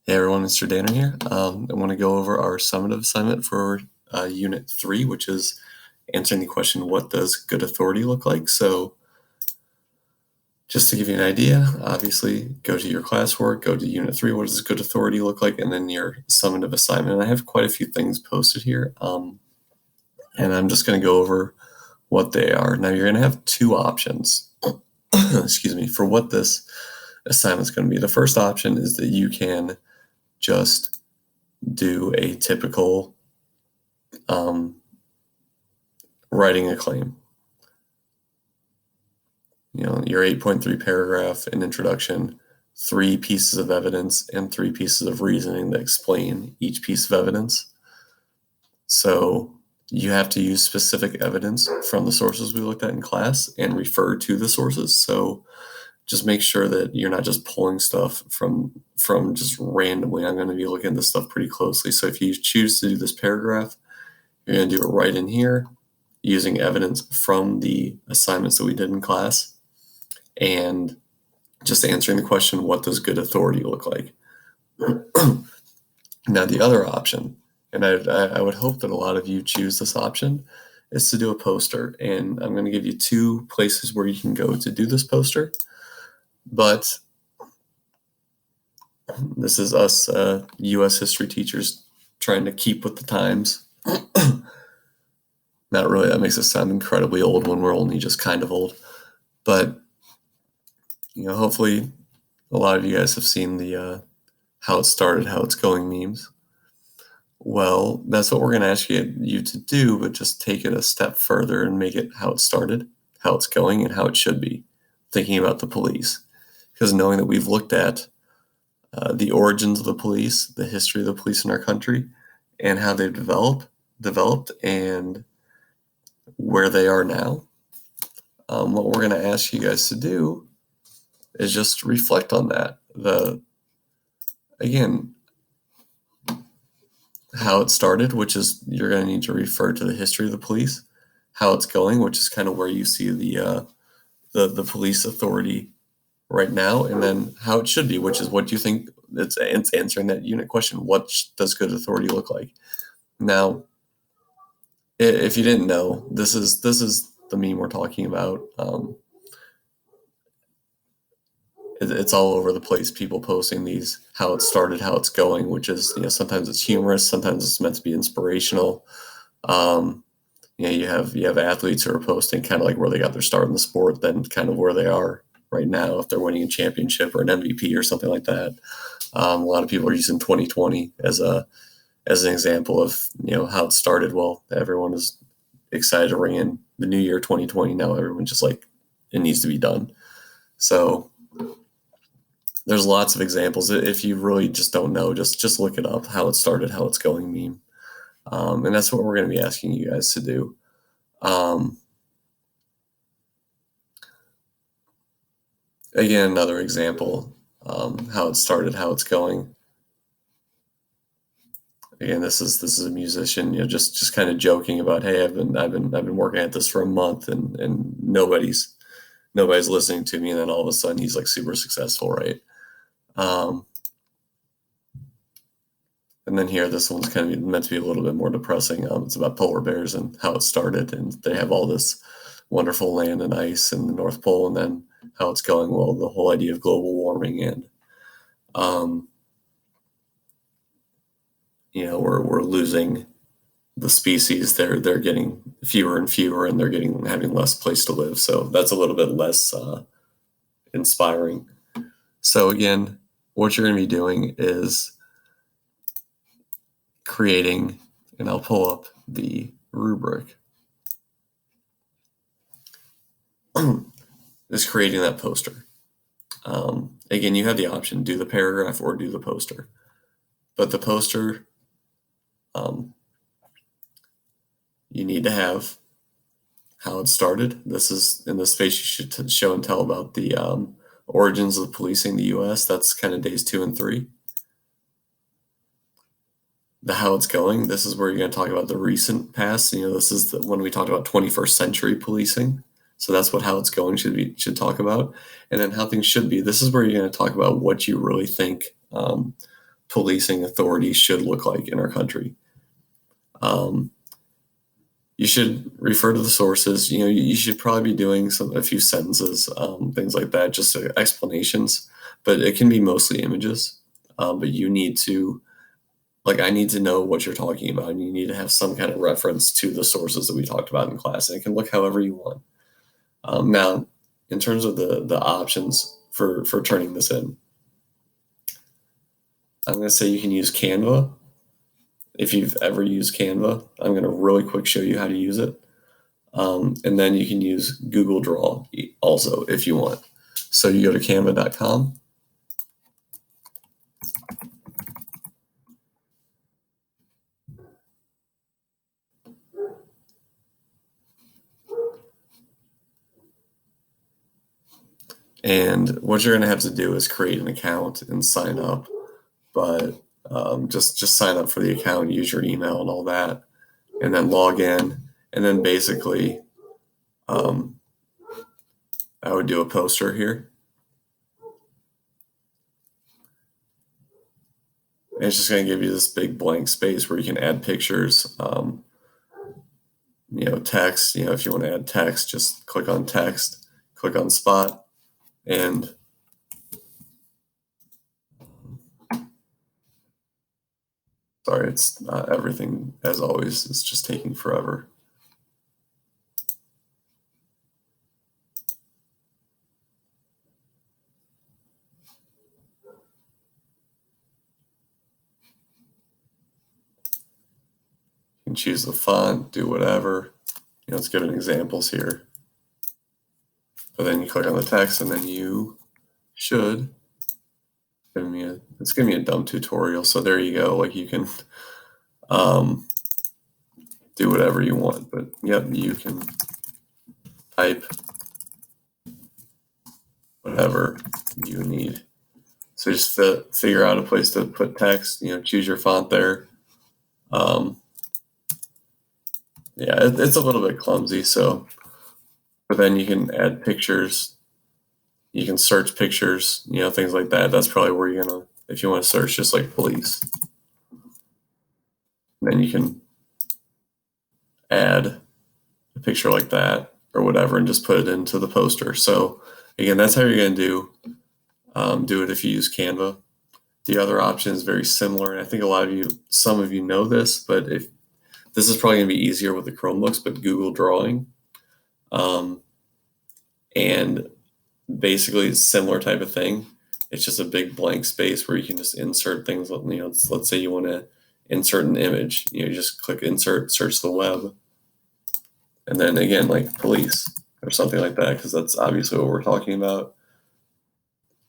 Hey everyone, Mr. Danner here. I want to go over our summative assignment for Unit 3, which is answering the question, what does good authority look like? So just to give you an idea, obviously go to your classwork, go to Unit 3, what does good authority look like? And then your summative assignment. And I have quite a few things posted here, and I'm just going to go over what they are. Now you're going to have two options, excuse me, for what this assignment's going to be. The first option is that you can just do a typical writing a claim. Your 8.3 paragraph, an introduction, 3 pieces of evidence, and 3 pieces of reasoning that explain each piece of evidence. So you have to use specific evidence from the sources we looked at in class and refer to the sources. So just make sure that you're not just pulling stuff from just randomly. I'm going to be looking at this stuff pretty closely. So if you choose to do this paragraph, you're going to do it right in here using evidence from the assignments that we did in class and just answering the question, what does good authority look like? Now, the other option, and I would hope that a lot of you choose this option, is to do a poster. And I'm going to give you 2 places where you can go to do this poster. But this is us U.S. history teachers trying to keep with the times. Not really. That makes us sound incredibly old when we're only just kind of old. But, hopefully a lot of you guys have seen the how it started, how it's going memes. Well, that's what we're going to ask you to do, but just take it a step further and make it how it started, how it's going, and how it should be, thinking about the police. Because knowing that we've looked at the origins of the police, the history of the police in our country, and how they've developed and where they are now, what we're going to ask you guys to do is just reflect on that. Again, how it started, which is you're going to need to refer to the history of the police, how it's going, which is kind of where you see the police authority right now, and then how it should be, which is what you think. It's answering that unit question. What does good authority look like? Now, if you didn't know, this is the meme we're talking about. It's all over the place. People posting these, how it started, how it's going, which is, sometimes it's humorous, sometimes it's meant to be inspirational. You have athletes who are posting kind of like where they got their start in the sport, then kind of where they are right now, if they're winning a championship or an MVP or something like that. A lot of people are using 2020 as an example of how it started. Well, everyone is excited to ring in the new year 2020. Now everyone's just like, it needs to be done. So there's lots of examples. If you really just don't know, just look it up, how it started, how it's going meme. And that's what we're going to be asking you guys to do. Again, another example, how it started, how it's going. Again, this is a musician, just kind of joking about, hey, I've been working at this for a month and nobody's listening to me, and then all of a sudden he's like super successful, right? And then here, this one's kind of meant to be a little bit more depressing. It's about polar bears and how it started, and they have all this wonderful land and ice in the North Pole, and then how it's going. Well, the whole idea of global warming and we're losing the species. They're getting fewer and fewer, and they're having less place to live. So that's a little bit less inspiring. So again, what you're going to be doing is creating, and I'll pull up the rubric, is creating that poster. Again, you have the option, do the paragraph or do the poster. But the poster, you need to have how it started. This is, in this space, you should show and tell about the origins of policing the U.S. That's kind of days 2 and 3. The how it's going, this is where you're going to talk about the recent past. This is when we talked about 21st century policing. So that's what how it's going should talk about. And then how things should be. This is where you're going to talk about what you really think policing authority should look like in our country. Um, you should refer to the sources. You should probably be doing a few sentences, things like that, just explanations. But it can be mostly images. But you need to, like, I need to know what you're talking about, and you need to have some kind of reference to the sources that we talked about in class. And it can look however you want. Now, in terms of the options for turning this in, I'm going to say you can use Canva. If you've ever used Canva, I'm going to really quick show you how to use it. And then you can use Google Draw also if you want. So you go to canva.com. And what you're going to have to do is create an account and sign up. But just sign up for the account, use your email and all that, and then log in. And then basically, I would do a poster here. And it's just going to give you this big blank space where you can add pictures, text. If you want to add text, just click on text, click on spot, and sorry, it's not everything as always. It's just taking forever. You can choose the font, do whatever. Let's give an examples here. But then you click on the text, and then you should it's giving me a dumb tutorial. So there you go. Like, you can do whatever you want. But yep, you can type whatever you need. So just figure out a place to put text. Choose your font there. Yeah, it's a little bit clumsy. But then you can add pictures. You can search pictures, things like that. That's probably where you're gonna, if you want to search just like police. And then you can add a picture like that or whatever and just put it into the poster. So again, that's how you're gonna do it if you use Canva. The other option is very similar, and I think some of you know this, but if this is probably gonna be easier with the Chromebooks, but Google Drawing. And basically it's a similar type of thing. It's just a big blank space where you can just insert things. Let's say you want to insert an image. You just click insert, search the web, and then again, like police or something like that, because that's obviously what we're talking about.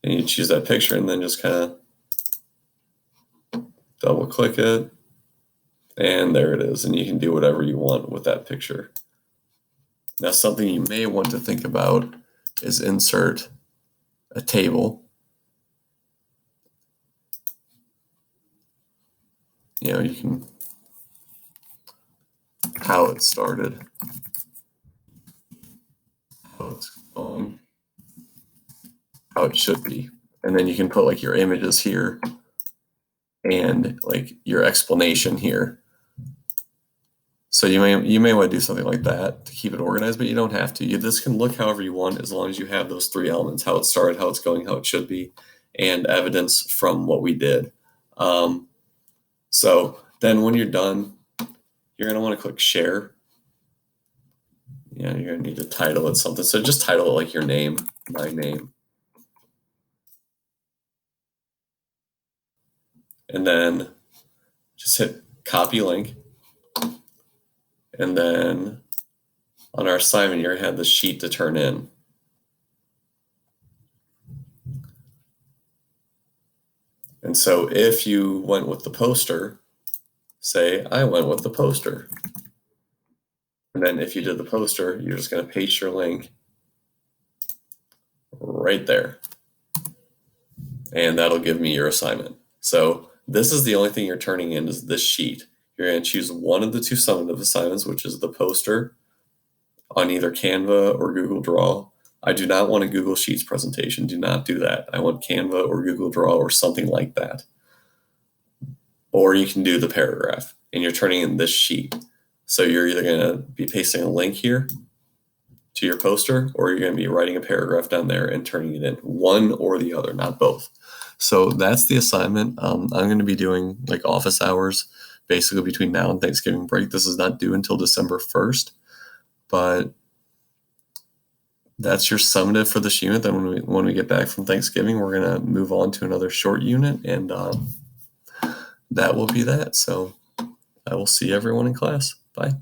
And you choose that picture and then just kind of double click it, and there it is. And you can do whatever you want with that picture. Now, something you may want to think about is insert a table. You can, how it started, how it's going, how it should be. And then you can put like your images here and like your explanation here. So you may want to do something like that to keep it organized, but you don't have to. This can look however you want as long as you have those three elements: how it started, how it's going, how it should be, and evidence from what we did. So then when you're done, you're going to want to click share. You're going to need to title it something. So just title it like your name, my name. And then just hit copy link. And then on our assignment, you're going to have the sheet to turn in. And so if you went with the poster, say, I went with the poster. And then if you did the poster, you're just going to paste your link right there. And that'll give me your assignment. So this is the only thing you're turning in, is this sheet. You're going to choose one of the two summative assignments, which is the poster on either Canva or Google Draw. I do not want a Google Sheets presentation. Do not do that. I want Canva or Google Draw or something like that. or you can do the paragraph, and you're turning in this sheet. So you're either going to be pasting a link here to your poster, or you're going to be writing a paragraph down there and turning it in. One or the other, not both. So that's the assignment. I'm going to be doing like office hours basically between now and Thanksgiving break. This is not due until December 1st, but that's your summative for this unit. Then when we get back from Thanksgiving, we're going to move on to another short unit, and that will be that. So I will see everyone in class. Bye.